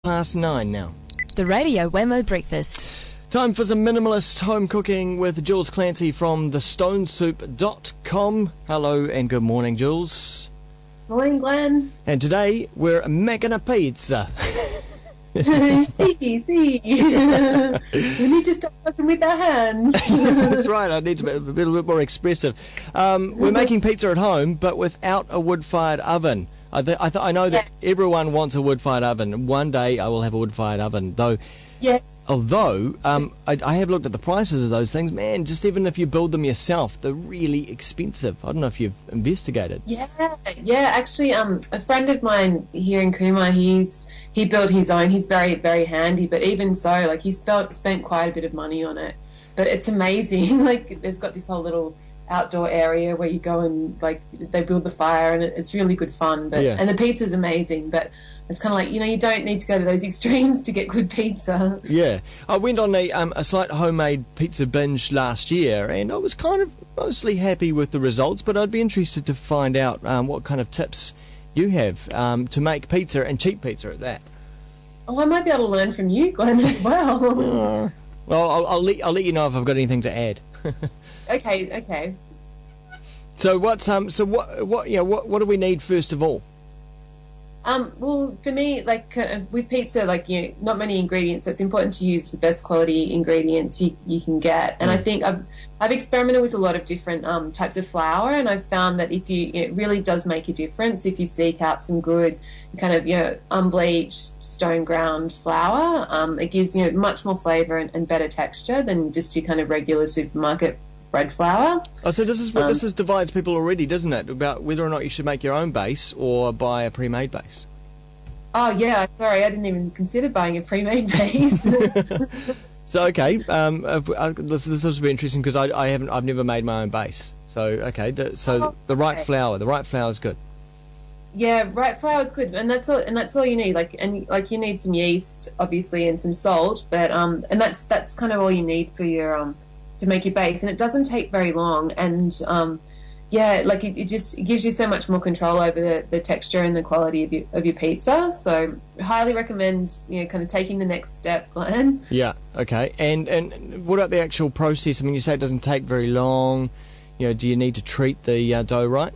9 now. The Radio Wammo Breakfast. Time for some minimalist home cooking with Jules Clancy from thestonesoup.com. Hello and good morning, Jules. Morning, Glenn. And today we're making a pizza. See. We need to stop cooking with our hands. That's right, I need to be a little bit more expressive. We're making pizza at home, but without a wood-fired oven. I know that everyone wants a wood-fired oven. One day I will have a wood-fired oven, though. Yes. Although, I have looked at the prices of those things. Man, just even if you build them yourself, they're really expensive. I don't know if you've investigated. Yeah. Actually, a friend of mine here in Cooma, he built his own. He's very, very handy, but even so, like, he's spent quite a bit of money on it. But it's amazing. Like, they've got this whole little outdoor area where you go and, like, they build the fire, and it's really good fun. But and the pizza's amazing, but it's kind of like, you don't need to go to those extremes to get good pizza. Yeah. I went on a slight homemade pizza binge last year, and I was kind of mostly happy with the results, but I'd be interested to find out what kind of tips you have to make pizza, and cheap pizza at that. Oh, I might be able to learn from you, Glenn, as well. Well, I'll let you know if I've got anything to add. Okay. So what do we need first of all? Well, for me, like, with pizza, like, not many ingredients, so it's important to use the best quality ingredients you can get. And I think I've experimented with a lot of different types of flour, and I've found that it really does make a difference if you seek out some good kind of unbleached stone ground flour. It gives much more flavour and better texture than just your kind of regular supermarket bread flour. Oh, so this is what this divides people already, doesn't it? About whether or not you should make your own base or buy a pre-made base. Oh yeah, sorry, I didn't even consider buying a pre-made base. So okay, this will be interesting because I've never made my own base. So okay, the right flour is good. Yeah, right flour is good, and that's all you need. Like you need some yeast, obviously, and some salt, but and that's kind of all you need for your to make your base, and it doesn't take very long, and it gives you so much more control over the texture and the quality of your pizza. So highly recommend kind of taking the next step, Glenn. Yeah, okay. And what about the actual process? I mean, you say it doesn't take very long. Do you need to treat the dough right?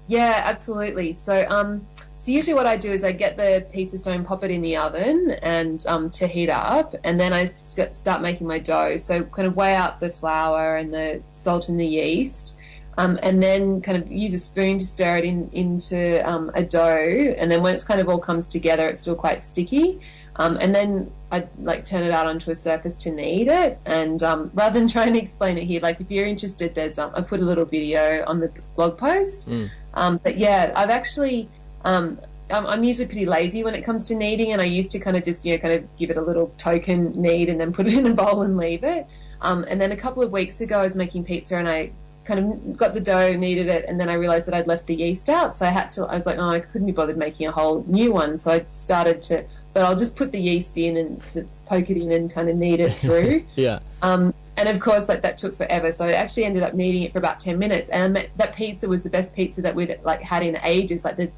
Yeah, absolutely. So usually what I do is I get the pizza stone, pop it in the oven and to heat up, and then I start making my dough. So kind of weigh out the flour and the salt and the yeast, and then kind of use a spoon to stir it into a dough. And then when it's kind of all comes together, it's still quite sticky. And then I turn it out onto a surface to knead it. And rather than trying to explain it here, like if you're interested, there's I put a little video on the blog post. But yeah, I've actually I'm usually pretty lazy when it comes to kneading, and I used to kind of just kind of give it a little token knead and then put it in a bowl and leave it. And then a couple of weeks ago I was making pizza, and I kind of got the dough, kneaded it, and then I realized that I'd left the yeast out, so I was like, I couldn't be bothered making a whole new one, so I thought I'll just put the yeast in and poke it in and kind of knead it through. Yeah. And of course, that took forever. So I actually ended up kneading it for about 10 minutes. And that pizza was the best pizza that we'd had in ages. Like the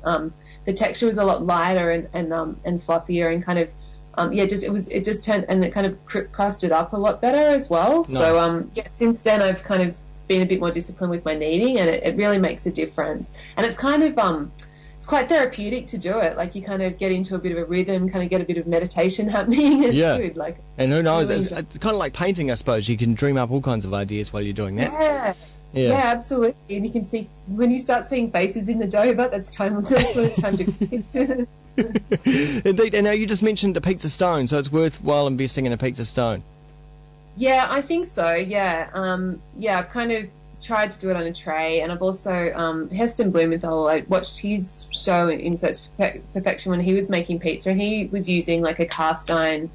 texture was a lot lighter and fluffier, and kind of it just turned, and it kind of crusted up a lot better as well. Nice. So since then I've kind of been a bit more disciplined with my kneading, and it really makes a difference. And it's kind of it's quite therapeutic to do it. Like you kind of get into a bit of a rhythm, kind of get a bit of meditation happening. It's good. Like, and who knows? It's kind of like painting, I suppose. You can dream up all kinds of ideas while you're doing that. Yeah, absolutely. And you can see when you start seeing faces in the dough, but that's when it's time to. Indeed. And now you just mentioned the pizza stone, so it's worthwhile investing in a pizza stone. Yeah, I think so. Yeah, I've kind of tried to do it on a tray, and I've also Heston Blumenthal, I watched his show in Search for Perfection when he was making pizza, and he was using like a cast iron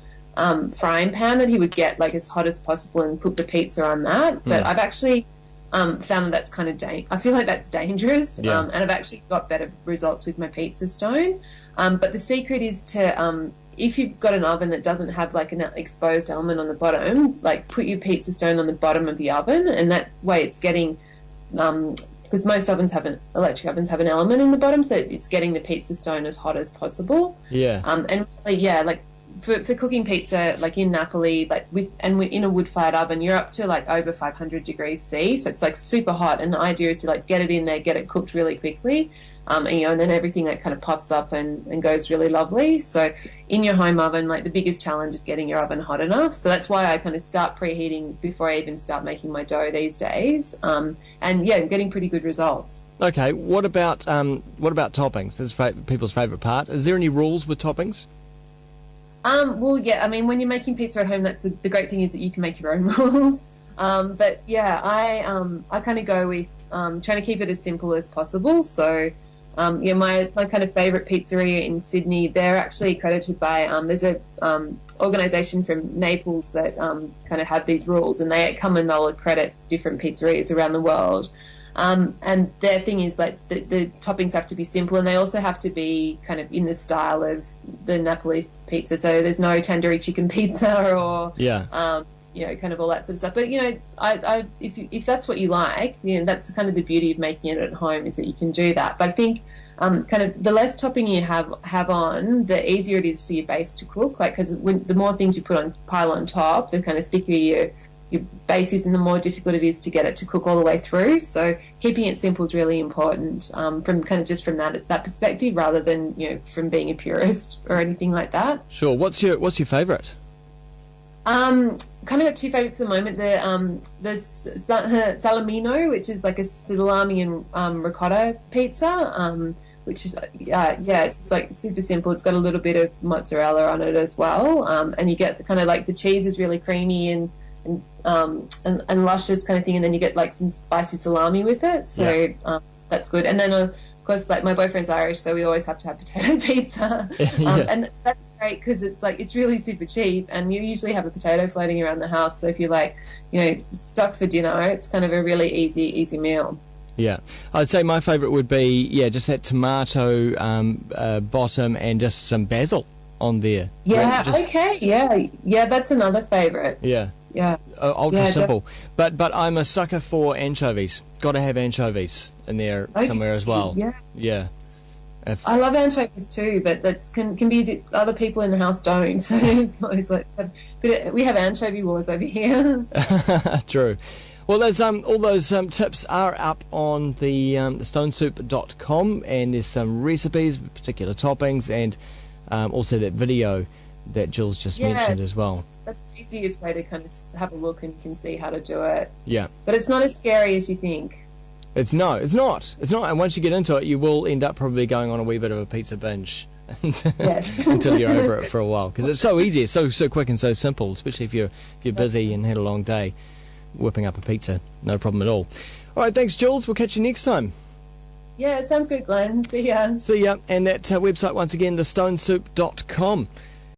frying pan that he would get like as hot as possible and put the pizza on that. But I've actually found that's kind of I feel like that's dangerous, and I've actually got better results with my pizza stone. But the secret is to if you've got an oven that doesn't have like an exposed element on the bottom, like put your pizza stone on the bottom of the oven, and that way it's getting because most electric ovens have an element in the bottom, so it's getting the pizza stone as hot as possible. Yeah. And really, yeah, like for cooking pizza, like in Napoli, like in a wood-fired oven, you're up to like over 500 degrees C, so it's like super hot. And the idea is to like get it in there, get it cooked really quickly, and then everything like kind of pops up and goes really lovely. So in your home oven, like the biggest challenge is getting your oven hot enough. So that's why I kind of start preheating before I even start making my dough these days. And yeah, I'm getting pretty good results. Okay, what about toppings? That's people's favourite part. Is there any rules with toppings? Well, yeah, I mean, when you're making pizza at home, that's the great thing is that you can make your own rules. But yeah, I kind of go with trying to keep it as simple as possible. So yeah, my kind of favourite pizzeria in Sydney, they're actually accredited by there's a organisation from Naples that kind of have these rules, and they come and they'll accredit different pizzerias around the world. And their thing is like the toppings have to be simple, and they also have to be kind of in the style of the Napoli pizza. So there's no tandoori chicken pizza or kind of all that sort of stuff. But if that's what you like, that's kind of the beauty of making it at home, is that you can do that. But I think kind of the less topping you have on, the easier it is for your base to cook. Like, because the more things you pile on top, the kind of thicker your base is, and the more difficult it is to get it to cook all the way through. So keeping it simple is really important from kind of just from that perspective, rather than from being a purist or anything like that. Sure. What's your favourite? Kind of got two favourites at the moment. The salamino, which is like a salami and ricotta pizza, which is it's like super simple. It's got a little bit of mozzarella on it as well, and you get the kind of like the cheese is really creamy and luscious kind of thing, and then you get like some spicy salami with it. So that's good. And then of course, like my boyfriend's Irish, so we always have to have potato pizza, and that's great because it's really super cheap, and you usually have a potato floating around the house. So if you're like stuck for dinner, it's kind of a really easy meal. Yeah, I'd say my favourite would be just that tomato bottom and just some basil on there. Yeah, okay, yeah, that's another favourite. Yeah. Ultra simple. But I'm a sucker for anchovies. Got to have anchovies in there somewhere as well. Yeah. I love anchovies too, but that can be other people in the house don't. So it's always like, but we have anchovy wars over here. True. Well, there's all those tips are up on the stonesoup.com, and there's some recipes, particular toppings, and also that video that Jules just mentioned as well. That's the easiest way to kind of have a look, and you can see how to do it. Yeah. But it's not as scary as you think. It's not. And once you get into it, you will end up probably going on a wee bit of a pizza binge. Yes. Until you're over it for a while, because it's so easy, it's so quick and so simple, especially if you're busy and had a long day. Whipping up a pizza, no problem at all. All right, thanks, Jules. We'll catch you next time. Yeah, sounds good, Glenn. See ya. And that website once again, thestonesoup.com.